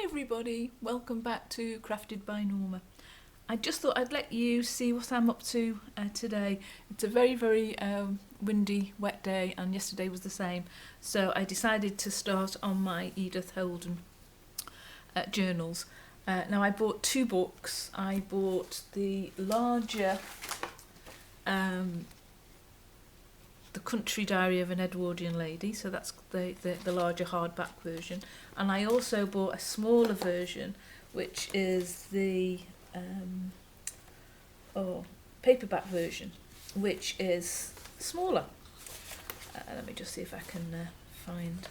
everybody, welcome back to Crafted by Norma. I just thought I'd let you see what I'm up to today. It's a very windy, wet day, and yesterday was the same. So I decided to start on my Edith Holding journals. Now I bought two books. I bought the larger The Country Diary of an Edwardian Lady, so that's the larger hardback version, and I also bought a smaller version, which is the paperback version, which is smaller. Let me just see if I can find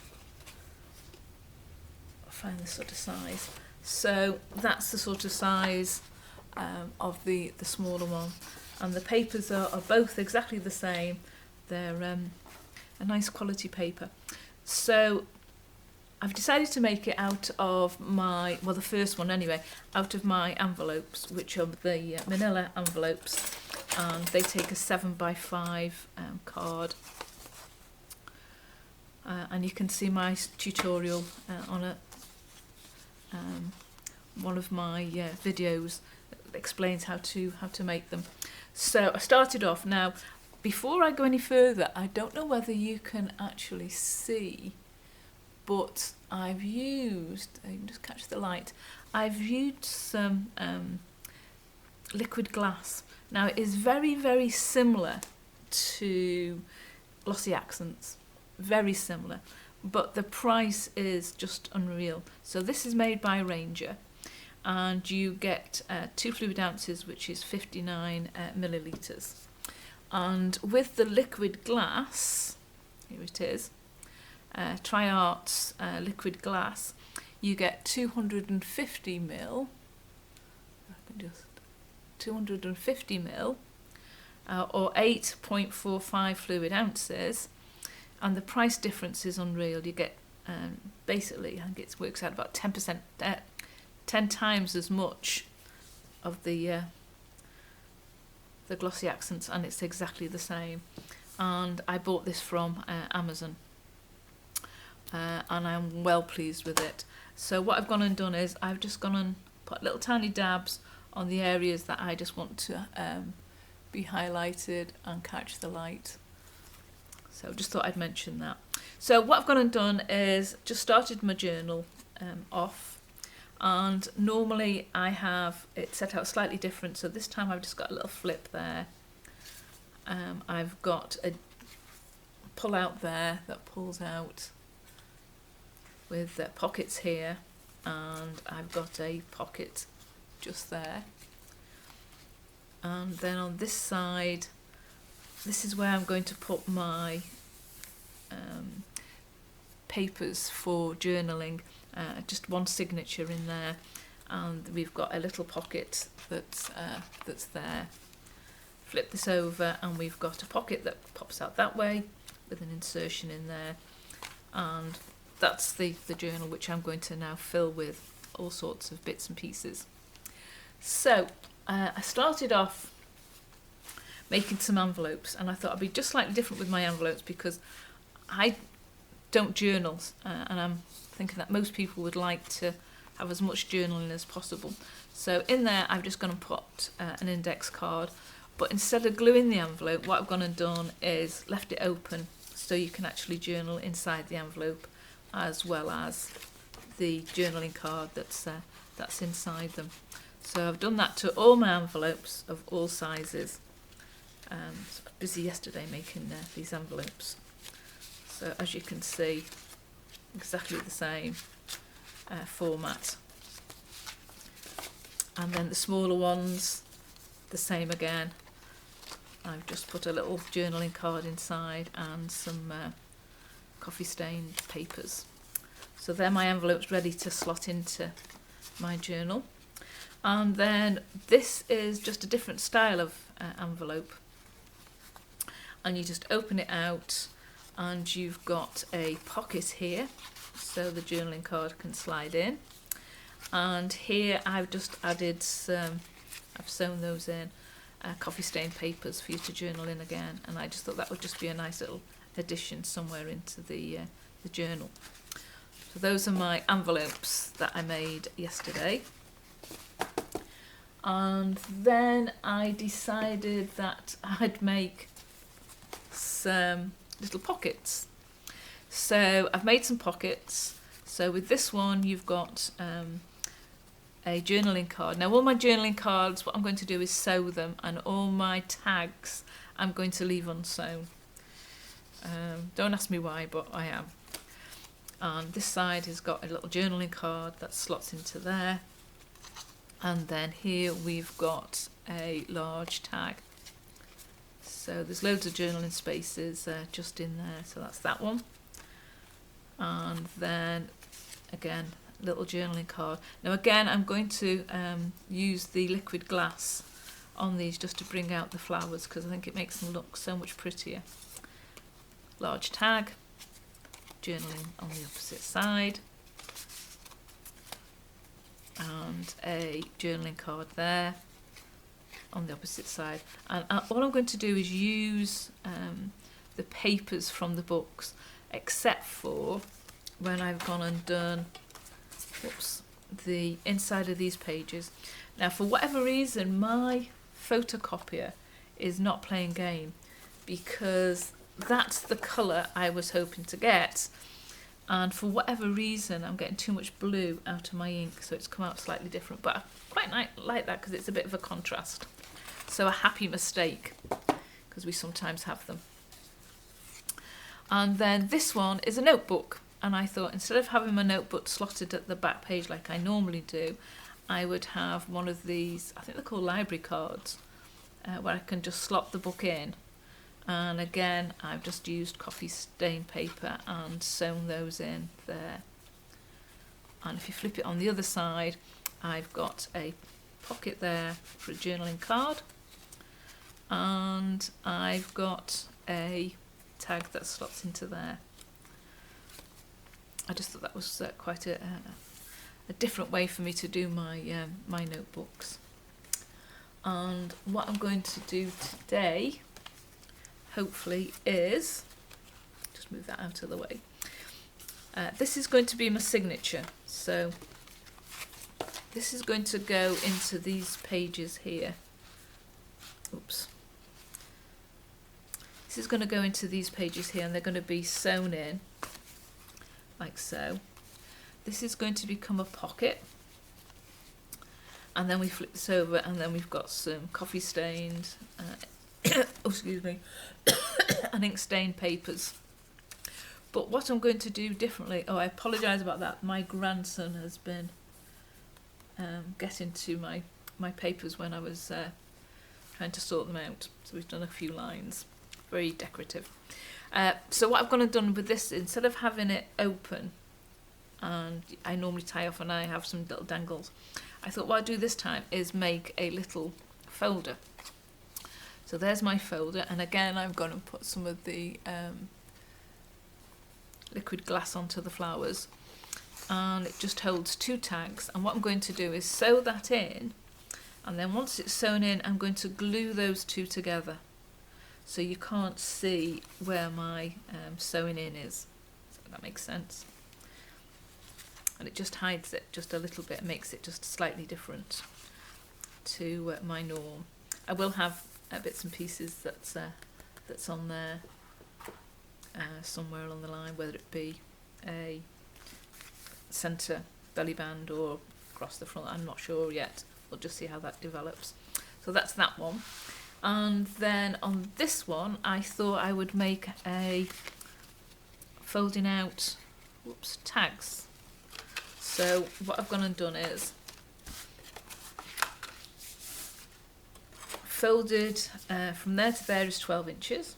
the sort of size. So that's the sort of size of the smaller one, and the papers are both exactly the same. They're a nice quality paper. So I've decided to make it out of my, well, the first one anyway, out of my envelopes, which are the manila envelopes, and they take a 7x5 card. And you can see my tutorial on one of my videos that explains how to make them. So I started off. Now, before I go any further, I don't know whether you can actually see, but I've used, you can just catch the light, I've used some liquid glass. Now it is very similar to Glossy Accents, very similar, but the price is just unreal. So this is made by Ranger, and you get 2 fluid ounces, which is 59 millilitres. And with the liquid glass, here it is, TriArt's liquid glass, you get 250 mil. I can just 250 mil, or 8.45 fluid ounces, and the price difference is unreal. You get basically, I think it works out about 10%, 10 times as much of the Glossy Accents, and it's exactly the same. And I bought this from Amazon, and I'm well pleased with it. So what I've gone and done is I've just gone and put little tiny dabs on the areas that I just want to be highlighted and catch the light. So just thought I'd mention that. So what I've gone and done is just started my journal off. And normally I have it set out slightly different, so this time I've just got a little flip there. I've got a pull out there that pulls out with pockets here, and I've got a pocket just there. And then on this side, this is where I'm going to put my papers for journaling. Just one signature in there, and we've got a little pocket that's there. Flip this over, and we've got a pocket that pops out that way with an insertion in there, and that's the journal, which I'm going to now fill with all sorts of bits and pieces. So I started off making some envelopes, and I thought I'd be just slightly different with my envelopes because I don't journal, and I'm thinking that most people would like to have as much journaling as possible. So in there I've just gone and put an index card, but instead of gluing the envelope, what I've gone and done is left it open so you can actually journal inside the envelope, as well as the journaling card that's inside them. So I've done that to all my envelopes of all sizes. So I was busy yesterday making these envelopes. So as you can see, exactly the same format. And then the smaller ones, the same again. I've just put a little journaling card inside and some coffee stained papers. So they're my envelopes ready to slot into my journal. And then this is just a different style of envelope. And you just open it out, and you've got a pocket here, so the journaling card can slide in. And here I've just added some, I've sewn those in, coffee stained papers for you to journal in again, and I just thought that would just be a nice little addition somewhere into the journal. So those are my envelopes that I made yesterday. And then I decided that I'd make some little pockets. So I've made some pockets. So with this one, you've got a journaling card. Now all my journaling cards, what I'm going to do is sew them, and all my tags I'm going to leave unsewn. Don't ask me why, but I am. And this side has got a little journaling card that slots into there. And then here we've got a large tag. So there's loads of journaling spaces just in there. So that's that one. And then again, little journaling card. Now again, I'm going to use the liquid glass on these just to bring out the flowers, because I think it makes them look so much prettier. Large tag, journaling on the opposite side, and a journaling card there on the opposite side. And all I'm going to do is use the papers from the books, except for when I've gone and done the inside of these pages. Now for whatever reason my photocopier is not playing game, because that's the colour I was hoping to get, and for whatever reason I'm getting too much blue out of my ink, so it's come out slightly different. But I quite like that because it's a bit of a contrast. So a happy mistake, because we sometimes have them. And then this one is a notebook, and I thought instead of having my notebook slotted at the back page like I normally do, I would have one of these, I think they're called library cards, where I can just slot the book in. And again, I've just used coffee stain paper and sewn those in there. And if you flip it on the other side, I've got a pocket there for a journaling card, and I've got a tag that slots into there. I just thought that was quite a different way for me to do my my notebooks. And what I'm going to do today, hopefully, is just move that out of the way. This is going to be my signature, so this is going to go into these pages here. Oops. This is going to go into these pages here, and they're going to be sewn in like so. This is going to become a pocket, and then we flip this over, and then we've got some coffee stained oh, excuse me, and ink stained papers. But what I'm going to do differently, I apologise about that, my grandson has been getting to my papers when I was trying to sort them out, so we've done a few lines, very decorative. So what I've gone and done with this, instead of having it open, and I normally tie off and I have some little dangles, I thought what I'd do this time is make a little folder. So there's my folder, and again I've gone and put some of the liquid glass onto the flowers, and it just holds two tags. And what I'm going to do is sew that in, and then once it's sewn in, I'm going to glue those two together, so you can't see where my sewing in is. So that makes sense. And it just hides it just a little bit, makes it just slightly different to my norm. I will have bits and pieces that's on there somewhere along the line, whether it be a centre belly band or across the front. I'm not sure yet. We'll just see how that develops. So that's that one. And then on this one, I thought I would make a folding out tags. So what I've gone and done is folded from there to there is 12 inches.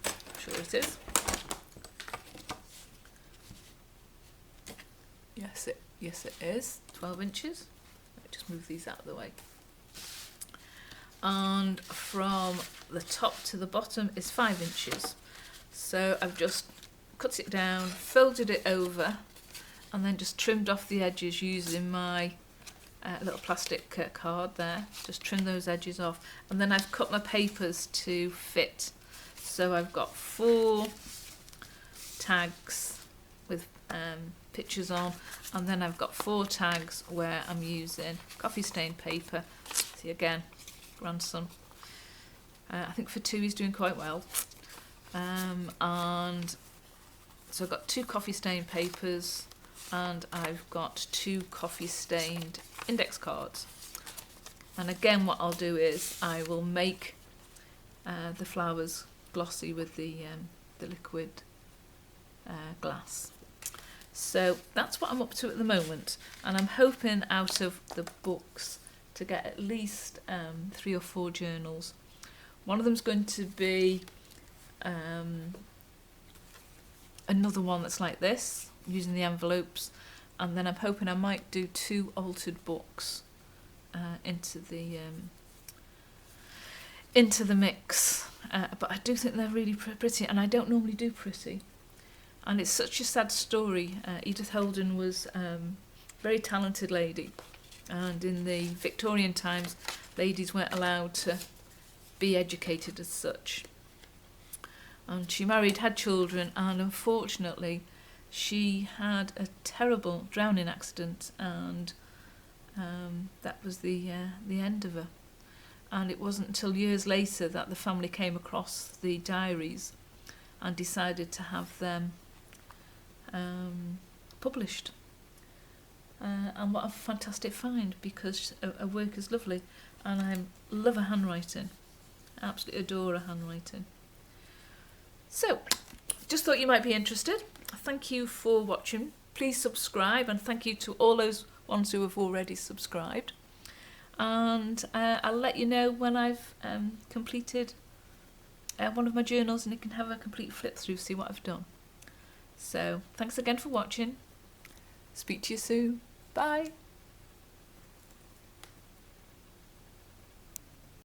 I'm sure it is. Yes it is 12 inches. Let me just move these out of the way. And from the top to the bottom is 5 inches. So I've just cut it down, folded it over, and then just trimmed off the edges using my little plastic card there. Just trim those edges off, and then I've cut my papers to fit. So I've got 4 tags with pictures on, and then I've got 4 tags where I'm using coffee stained paper. See again, grandson. I think for 2 he's doing quite well. And so I've got 2 coffee stained papers, and I've got 2 coffee stained index cards. And again, what I'll do is I will make the flowers glossy with the liquid glass. So that's what I'm up to at the moment, and I'm hoping out of the books to get at least 3 or 4 journals. One of them's going to be another one that's like this, using the envelopes, and then I'm hoping I might do 2 altered books into the mix. But I do think they're really pretty, and I don't normally do pretty. And it's such a sad story. Edith Holding was a very talented lady, and in the Victorian times, ladies weren't allowed to be educated as such. And she married, had children, and unfortunately she had a terrible drowning accident, and that was the end of her. And it wasn't until years later that the family came across the diaries and decided to have them published. And what a fantastic find, because her work is lovely, and I love her handwriting. Absolutely adore her handwriting. So, just thought you might be interested. Thank you for watching. Please subscribe, and thank you to all those ones who have already subscribed. And I'll let you know when I've completed one of my journals, and you can have a complete flip through, see what I've done. So, thanks again for watching. Speak to you soon. Bye.